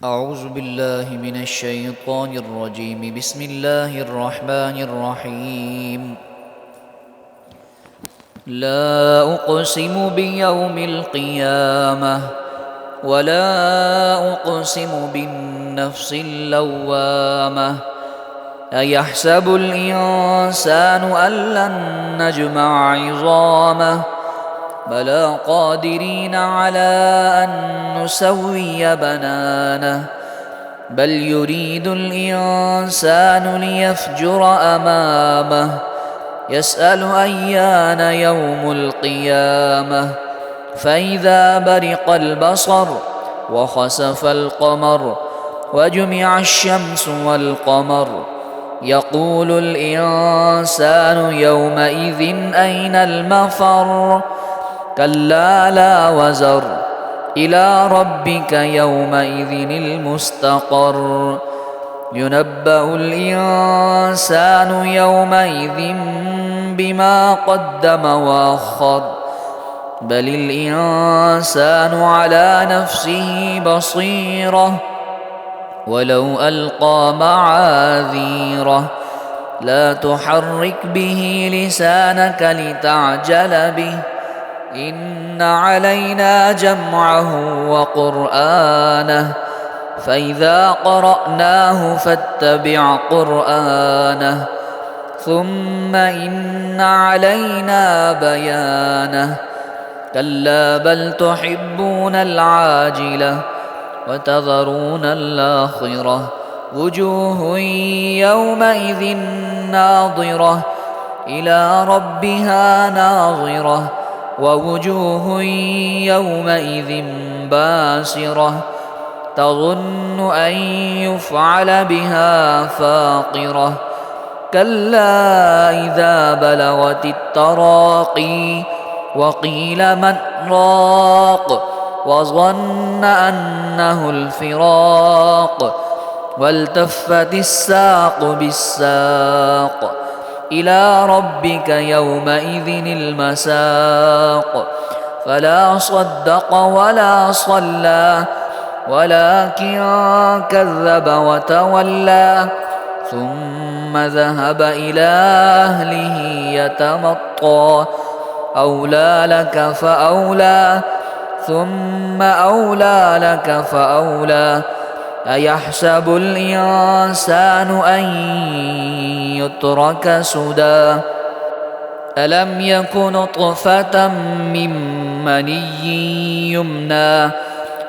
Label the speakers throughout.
Speaker 1: أعوذ بالله من الشيطان الرجيم. بسم الله الرحمن الرحيم. لا أقسم بيوم القيامة ولا أقسم بالنفس اللوامة. أيحسب الإنسان أن لن نجمع عظامه بلى قادرين على أن نسوي بنانه بل يريد الإنسان ليفجر أمامه يسأل أيان يوم القيامة فإذا برق البصر وخسف القمر وجمع الشمس والقمر يقول الإنسان يومئذ أين المفر كلا لا وزر إلى ربك يومئذ المستقر ينبأ الإنسان يومئذ بما قدم وأخر بل الإنسان على نفسه بصيرة ولو ألقى معاذيره لا تحرك به لسانك لتعجل به إن علينا جمعه وقرآنه فإذا قرأناه فاتبع قرآنه ثم إن علينا بيانه كلا بل تحبون العاجلة وتذرون الآخرة وجوه يومئذ ناظرة إلى ربها ناظرة ووجوه يومئذ باسرة تظن أن يفعل بها فاقرة كلا إذا بلغت التراقي وقيل من راق وظن أنه الفراق والتفت الساق بالساق إلى ربك يومئذ المساق فلا صدق ولا صلى ولكن كذب وتولى ثم ذهب إلى أهله يتمطى أولى لك فأولى ثم أولى لك فأولى أيحسب الإنسان أن يترك سدى ألم يك نطفة من مني يمنى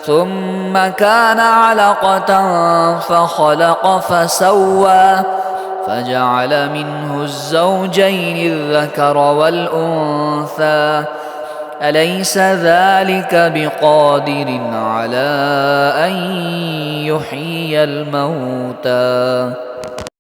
Speaker 1: ثم كان علقة فخلق فسوى فجعل منه الزوجين الذكر والأنثى أليس ذلك بقادر على أن يحيي الموتى